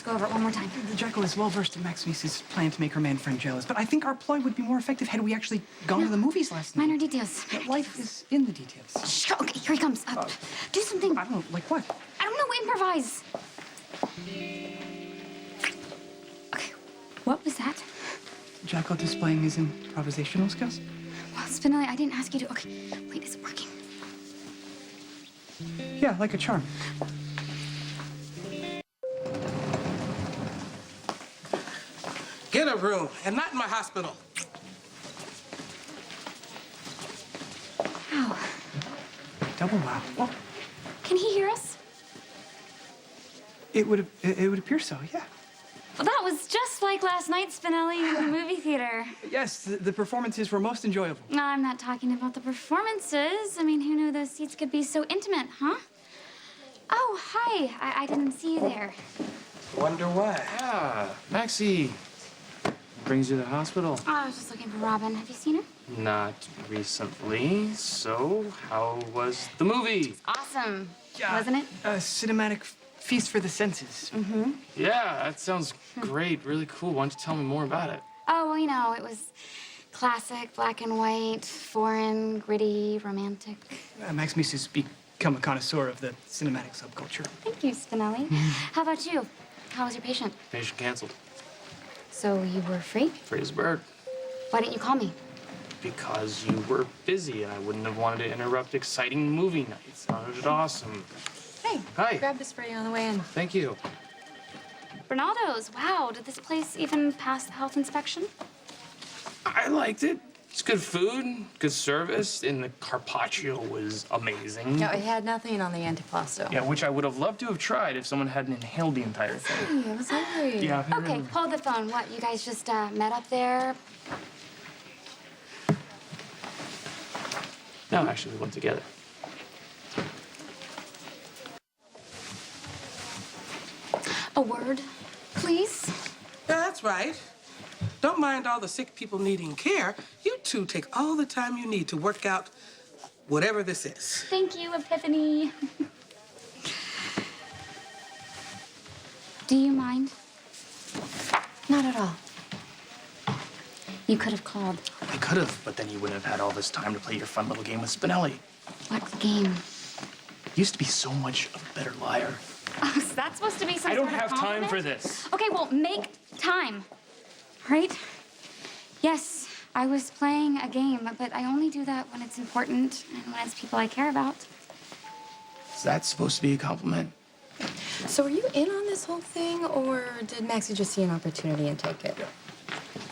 go over it one more time. The Jekyll is well versed in Max Mise's plan to make her man friend jealous, but I think our ploy would be more effective had we actually gone to the movies last night. Minor details. But life is in the details. Shh, okay, here he comes. Do something. I don't know, like what? I don't know, improvise. Okay, what was that? Jekyll displaying his improvisational skills? Well, Spinelli, I didn't ask you to. Okay, wait, is it working? Yeah, like a charm. Get a room, and not in my hospital. Wow. Double wow. Well, Can he hear us? it would appear so, yeah. Well, that was just like last night, Spinelli, in the movie theater. Yes, the performances were most enjoyable. No, I'm not talking about the performances. I mean, who knew those seats could be so intimate, huh? Oh, hi. I didn't see you there. Wonder why. Ah, Maxie. Brings you to the hospital. Oh, I was just looking for Robin. Have you seen her? Not recently. So, how was the movie? Awesome, Yeah, wasn't it? A cinematic feast for the senses. Mm-hmm. Yeah, that sounds great. Really cool. Why don't you tell me more about it? Oh, well, you know, it was classic, black and white, foreign, gritty, romantic. Max Mise's become a connoisseur of the cinematic subculture. Thank you, Spinelli. How about you? How was your patient? Patient canceled. So you were free? Free as a bird. Why didn't you call me? Because you were busy and I wouldn't have wanted to interrupt exciting movie night. Sounded awesome. Hey, Hi. grab this for you on the way in. Thank you. Bernardo's. Wow, did this place even pass the health inspection? I liked it. It's good food, good service, and the carpaccio was amazing. No, it had nothing on the antipasto. Yeah, which I would have loved to have tried if someone hadn't inhaled the entire thing. Hey, I was hungry. Yeah. Okay, hold the phone. What, you guys just met up there? No, actually, we went together. A word, please? Yeah, that's right. Don't mind all the sick people needing care. You two take all the time you need to work out whatever this is. Thank you, Epiphany. Do you mind? Not at all. You could have called. I could have, but then you wouldn't have had all this time to play your fun little game with Spinelli. What game? Used to be so much of a better liar. Oh, is that supposed to be some I don't sort of have time for compliment? this. Okay, well, make time. Right? Yes, I was playing a game, but I only do that when it's important and when it's people I care about. Is that supposed to be a compliment? So were you in on this whole thing, or did Maxie just see an opportunity and take it?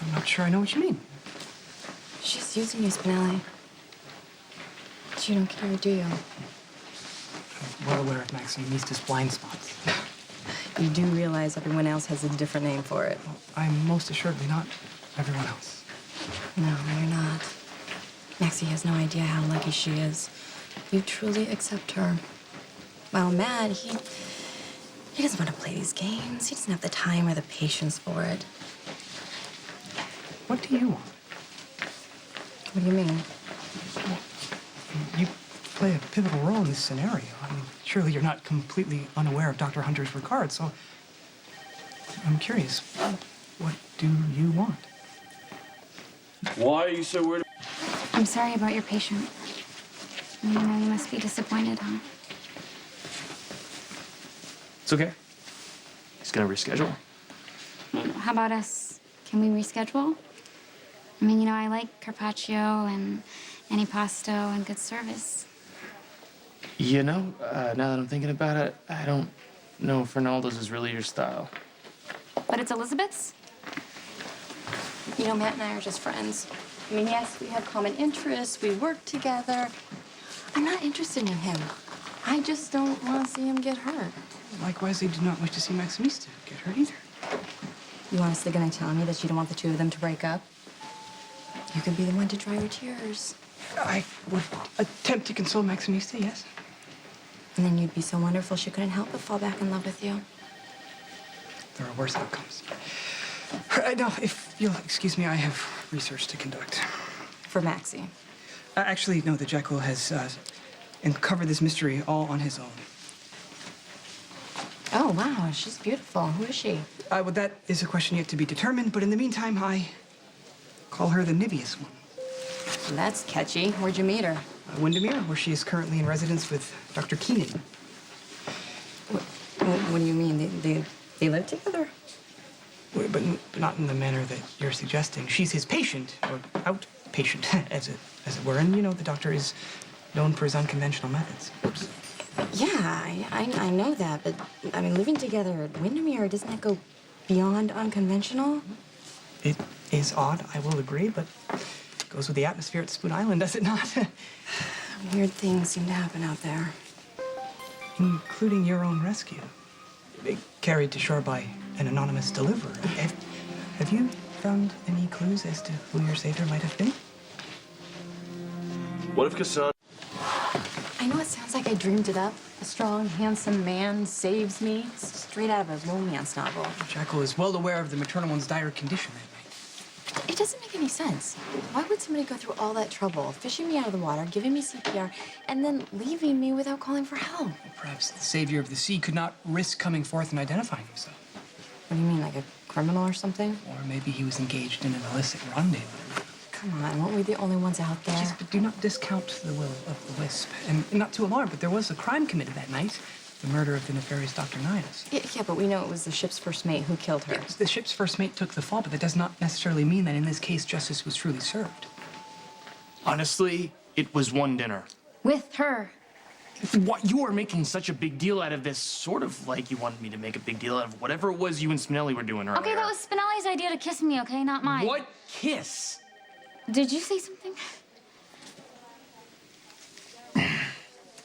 I'm not sure I know what you mean. She's using you, Spinelli. But you don't care, do you? I'm well aware of Max Mise's blind spots. You do realize everyone else has a different name for it. I'm most assuredly not everyone else. No, you're not. Maxie has no idea how lucky she is. You truly accept her. While Matt, he doesn't want to play these games. He doesn't have the time or the patience for it. What do you want? What do you mean? You play a pivotal role in this scenario. I mean, surely you're not completely unaware of Dr. Hunter's regard, so I'm curious, what do you want? Why are you so worried? I'm sorry about your patient. You know, you must be disappointed, huh? It's okay. He's gonna reschedule. How about us? Can we reschedule? I mean, you know, I like carpaccio and antipasto and good service. You know, now that I'm thinking about it, I don't know if Ronaldo's is really your style. But it's Elizabeth's? You know, Matt and I are just friends. I mean, yes, we have common interests, we work together. I'm not interested in him. I just don't want to see him get hurt. Likewise, I do not wish to see Max Mise to get hurt either. You honestly gonna tell me that you don't want the two of them to break up? You could be the one to dry your tears. I would attempt to console Max Mise, yes. And then you'd be so wonderful she couldn't help but fall back in love with you. There are worse outcomes. No, if you'll excuse me, I have research to conduct. For Maxie. Actually, no, the Jekyll has uncovered this mystery all on his own. Oh. Oh, wow, she's beautiful. Who is she? Well, that is a question yet to be determined, but in the meantime, I call her the Nibius one. That's catchy. Where'd you meet her? Windermere, where she is currently in residence with Dr. Keenan. What do you mean? They live together? But not in the manner that you're suggesting. She's his patient, or outpatient, as it were. And, you know, the doctor is known for his unconventional methods. Oops. Yeah, I know that, but, I mean, living together at Windermere, doesn't that go beyond unconventional? It is odd, I will agree, but it goes with the atmosphere at Spoon Island, does it not? Weird things seem to happen out there. Including your own rescue. Carried to shore by an anonymous deliverer. Have you found any clues as to who your savior might have been? What if Cassandra... I know it sounds like I dreamed it up. A strong, handsome man saves me. It's straight out of a romance novel. Jackal is well aware of the maternal one's dire condition that night. It doesn't make any sense. Why would somebody go through all that trouble, fishing me out of the water, giving me CPR, and then leaving me without calling for help? Perhaps the savior of the sea could not risk coming forth and identifying himself. What do you mean, like a criminal or something? Or maybe he was engaged in an illicit rendezvous. Come on, weren't we the only ones out there? Yes, but do not discount the will of the wisp. And not to alarm, but there was a crime committed that night. The murder of the nefarious Dr. Nidus. Yeah, but we know it was the ship's first mate who killed her. Yes, the ship's first mate took the fall, but that does not necessarily mean that in this case justice was truly served. Honestly, it was one dinner. With her. What, you are making such a big deal out of this, sort of like you wanted me to make a big deal out of whatever it was you and Spinelli were doing earlier. Okay, that was Spinelli's idea to kiss me, okay? Not mine. What kiss? Did you say something?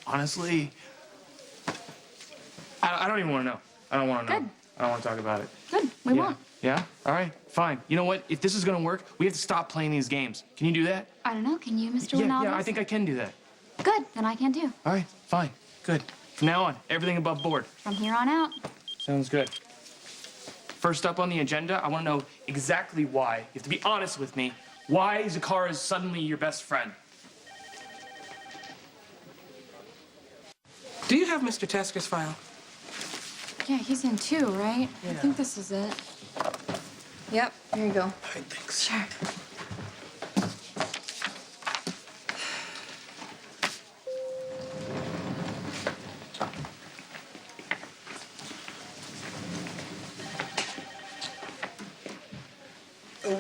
Honestly, I don't even want to know. I don't want to know. Good. I don't want to talk about it. Good, we Yeah. won't. Yeah? All right, fine. You know what? If this is going to work, we have to stop playing these games. Can you do that? I don't know, can you, Mr. Yeah, Ronaldo? yeah, I think I can do that. Good, then I can too. All right, fine. Good. From now on, everything above board. From here on out. Sounds good. First up on the agenda, I want to know exactly why. You have to be honest with me. Why Zakara is suddenly your best friend? Do you have Mr. Tasker's file? Yeah, he's in too, right? I think this is it. Yep, here you go. All right, thanks. Sure.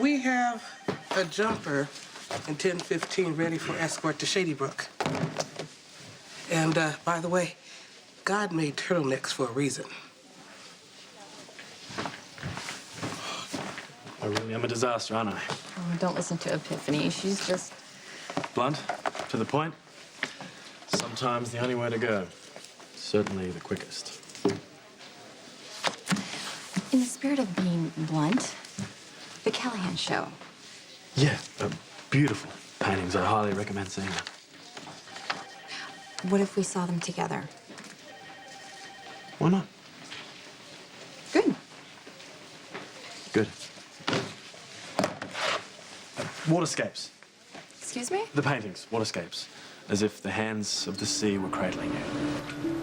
We have a jumper in 1015 ready for escort to Shady Brook. And by the way, God made turtlenecks for a reason. I really am a disaster, aren't I? Oh, don't listen to Epiphany. She's just... Blunt, to the point. Sometimes the only way to go. Certainly the quickest. In the spirit of being blunt, the Callahan Show. Yeah, beautiful paintings. I highly recommend seeing them. What if we saw them together? Why not? Good. Good. Waterscapes. Excuse me? The paintings, waterscapes. As if the hands of the sea were cradling you.